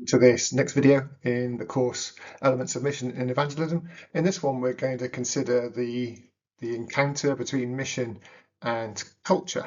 To this next video in the course Elements of Mission in Evangelism. In this one, we're going to consider the encounter between mission and culture.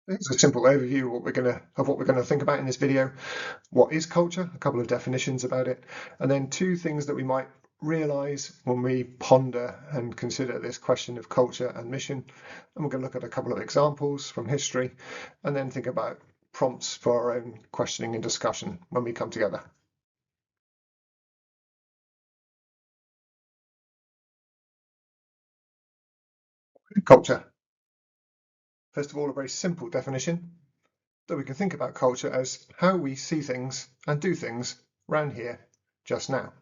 Here's a simple overview of what we're going to think about in this video. What is culture? A couple of definitions about it, and then two things that we might realize when we ponder and consider this question of culture and mission. And we're going to look at a couple of examples from history, and then think about prompts for our own questioning and discussion when we come together. Culture. First of all, a very simple definition that we can think about culture as how we see things and do things round here just now.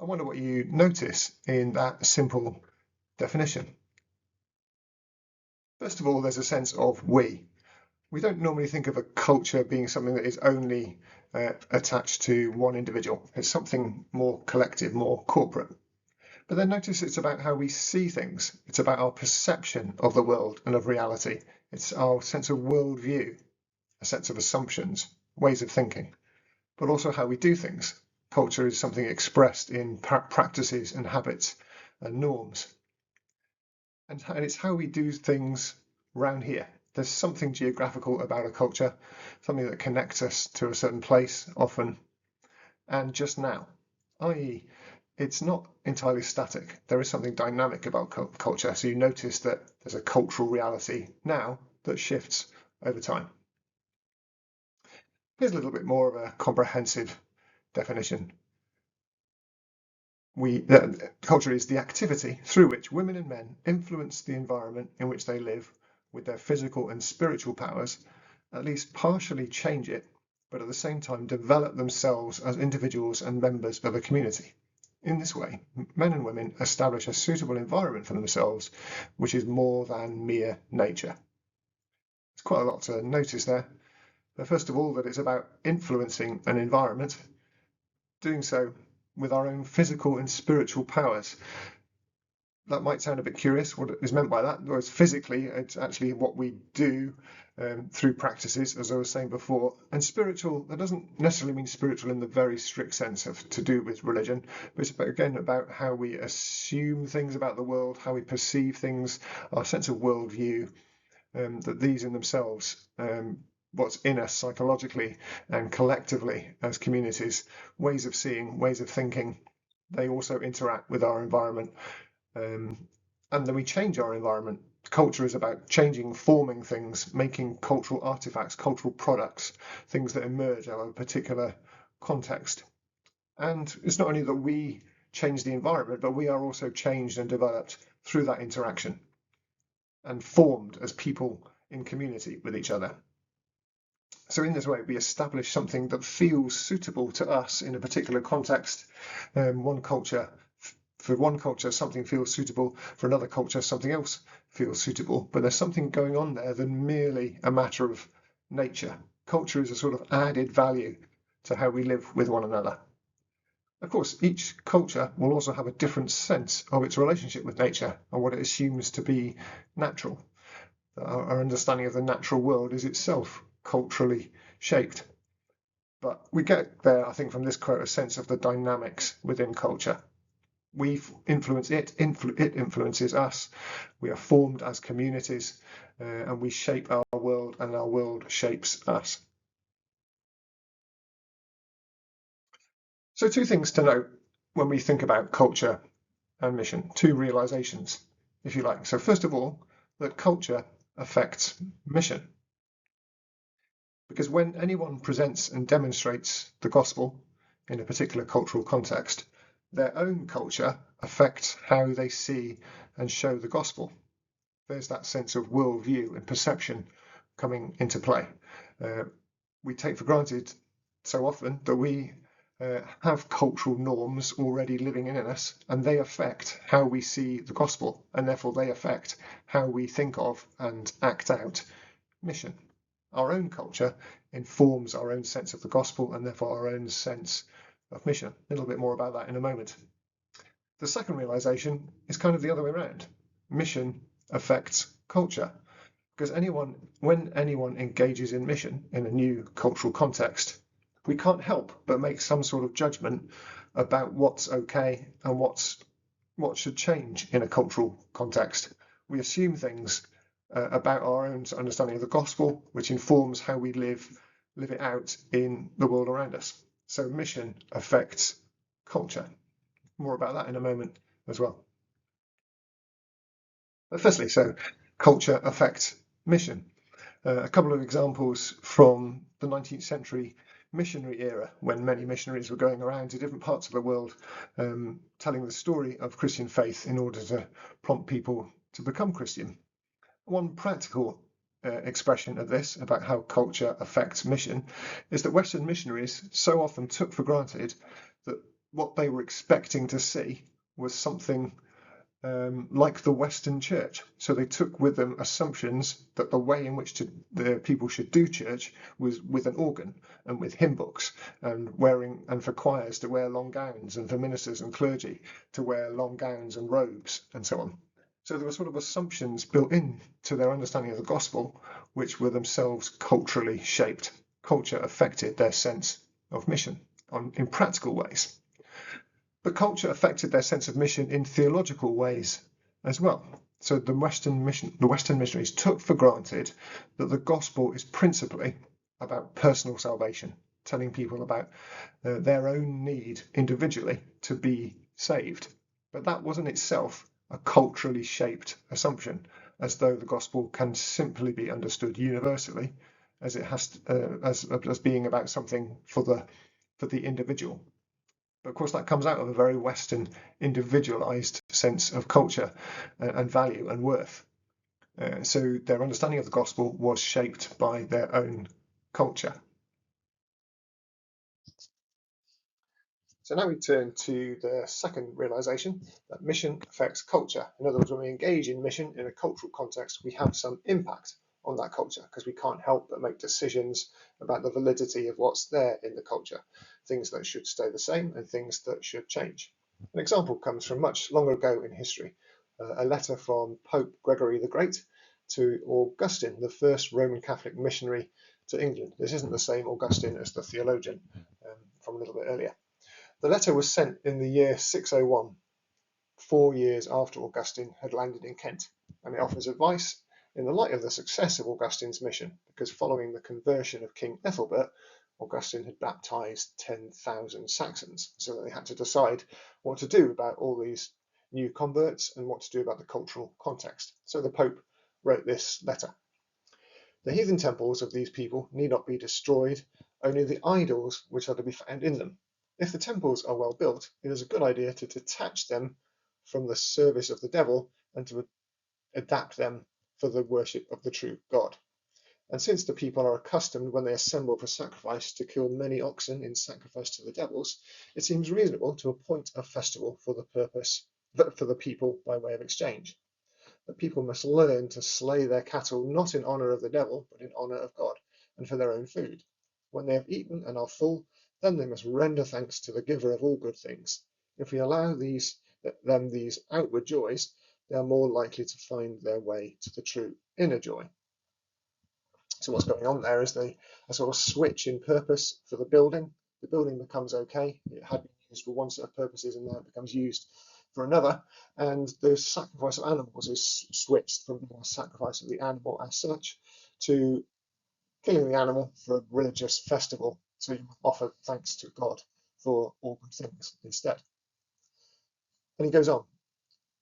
I wonder what you notice in that simple definition. First of all, there's a sense of we. We don't normally think of a culture being something that is only attached to one individual. It's something more collective, more corporate. But then notice it's about how we see things. It's about our perception of the world and of reality. It's our sense of worldview, a sense of assumptions, ways of thinking, but also how we do things. Culture is something expressed in practices and habits and norms. And it's how we do things round here. There's something geographical about a culture, something that connects us to a certain place often, and just now, i.e., it's not entirely static. There is something dynamic about culture. So you notice that there's a cultural reality now that shifts over time. Here's a little bit more of a comprehensive definition. Culture is the activity through which women and men influence the environment in which they live with their physical and spiritual powers, at least partially change it, but at the same time develop themselves as individuals and members of a community. In this way, men and women establish a suitable environment for themselves, which is more than mere nature. There's quite a lot to notice there. But first of all, that it's about influencing an environment, doing so with our own physical and spiritual powers. That might sound a bit curious, what is meant by that. Whereas physically, it's actually what we do through practices, as I was saying before. And spiritual, that doesn't necessarily mean spiritual in the very strict sense of to do with religion, but it's again about how we assume things about the world, how we perceive things, our sense of worldview, that these in themselves, what's in us psychologically and collectively as communities, ways of seeing, ways of thinking, they also interact with our environment. And then we change our environment. Culture is about changing, forming things, making cultural artifacts, cultural products, things that emerge out of a particular context. And it's not only that we change the environment, but we are also changed and developed through that interaction and formed as people in community with each other. So in this way, we establish something that feels suitable to us in a particular context. For one culture, something feels suitable. For another culture, something else feels suitable. But there's something going on there than merely a matter of nature. Culture is a sort of added value to how we live with one another. Of course, each culture will also have a different sense of its relationship with nature and what it assumes to be natural. Our understanding of the natural world is itself culturally shaped. But we get there, I think, from this quote, a sense of the dynamics within culture. We influence it, it influences us. We are formed as communities, and we shape our world, and our world shapes us. So two things to note when we think about culture and mission, two realizations, if you like. So first of all, that culture affects mission. Because when anyone presents and demonstrates the gospel in a particular cultural context, their own culture affects how they see and show the gospel. There's that sense of worldview and perception coming into play. We take for granted so often that we have cultural norms already living in us, and they affect how we see the gospel, and therefore they affect how we think of and act out mission. Our own culture informs our own sense of the gospel and therefore our own sense of mission. A little bit more about that in a moment. The second realization is kind of the other way around. Mission affects culture Because when anyone engages in mission in a new cultural context, we can't help but make some sort of judgment about what's okay and what should change in a cultural context. We assume things about our own understanding of the gospel, which informs how we live it out in the world around us. So mission affects culture. More about that in a moment as well. But firstly, so culture affects mission. A couple of examples from the 19th century missionary era, when many missionaries were going around to different parts of the world, telling the story of Christian faith in order to prompt people to become Christian. One practical expression of this, about how culture affects mission, is that Western missionaries so often took for granted that what they were expecting to see was something like the Western church. So they took with them assumptions that the way in which the people should do church was with an organ and with hymn books, and for choirs to wear long gowns, and for ministers and clergy to wear long gowns and robes and so on. So there were sort of assumptions built into their understanding of the gospel, which were themselves culturally shaped. Culture affected their sense of mission in practical ways. But culture affected their sense of mission in theological ways as well. So the Western missionaries took for granted that the gospel is principally about personal salvation, telling people about their own need individually to be saved. But that wasn't itself a culturally shaped assumption, as though the gospel can simply be understood universally, as it has as being about something for the individual. But of course, that comes out of a very Western, individualized sense of culture and value and worth. So their understanding of the gospel was shaped by their own culture. So now we turn to the second realization, that mission affects culture. In other words, when we engage in mission in a cultural context, we have some impact on that culture, because we can't help but make decisions about the validity of what's there in the culture, things that should stay the same and things that should change. An example comes from much longer ago in history, a letter from Pope Gregory the Great to Augustine, the first Roman Catholic missionary to England. This isn't the same Augustine as the theologian from a little bit earlier. The letter was sent in the year 601, 4 years after Augustine had landed in Kent, and it offers advice in the light of the success of Augustine's mission, because following the conversion of King Ethelbert, Augustine had baptized 10,000 Saxons, so that they had to decide what to do about all these new converts and what to do about the cultural context. So the Pope wrote this letter. The heathen temples of these people need not be destroyed, only the idols which are to be found in them. If the temples are well built, it is a good idea to detach them from the service of the devil and to adapt them for the worship of the true God. And since the people are accustomed, when they assemble for sacrifice, to kill many oxen in sacrifice to the devils, it seems reasonable to appoint a festival for the people by way of exchange. The people must learn to slay their cattle not in honour of the devil, but in honour of God, and for their own food. When they have eaten and are full, then they must render thanks to the giver of all good things. If we allow them these outward joys, they are more likely to find their way to the true inner joy. So what's going on there is a sort of switch in purpose for the building. The building becomes okay. It had been used for one set of purposes, and now it becomes used for another. And the sacrifice of animals is switched from being a sacrifice of the animal as such to killing the animal for a religious festival, so you offer thanks to God for all good things instead. And he goes on,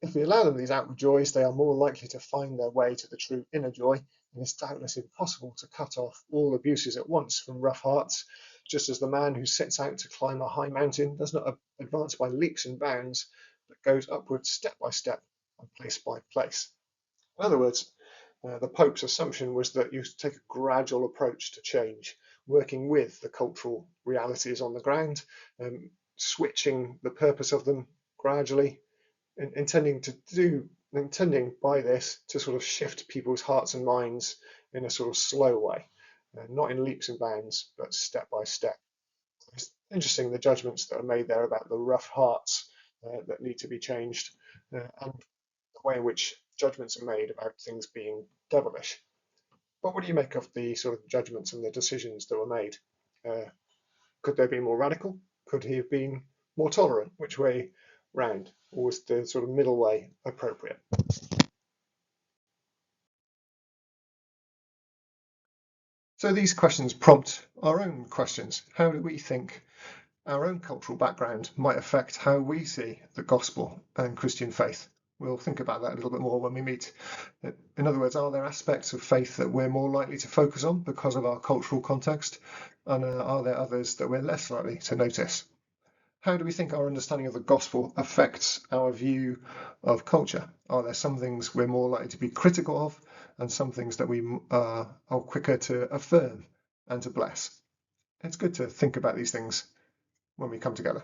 if we allow them these outward joys, they are more likely to find their way to the true inner joy, and it's doubtless impossible to cut off all abuses at once from rough hearts, just as the man who sets out to climb a high mountain does not advance by leaps and bounds, but goes upwards step by step and place by place. In other words, the Pope's assumption was that you take a gradual approach to change, working with the cultural realities on the ground, switching the purpose of them gradually, intending by this to sort of shift people's hearts and minds in a sort of slow way, not in leaps and bounds, but step by step. It's interesting the judgments that are made there about the rough hearts that need to be changed, and the way in which judgments are made about things being devilish. But what do you make of the sort of judgments and the decisions that were made? Could they have been more radical? Could he have been more tolerant? Which way round? Or was the sort of middle way appropriate? So these questions prompt our own questions. How do we think our own cultural background might affect how we see the gospel and Christian faith? We'll think about that a little bit more when we meet. In other words, are there aspects of faith that we're more likely to focus on because of our cultural context? And are there others that we're less likely to notice? How do we think our understanding of the gospel affects our view of culture? Are there some things we're more likely to be critical of and some things that we are quicker to affirm and to bless? It's good to think about these things when we come together.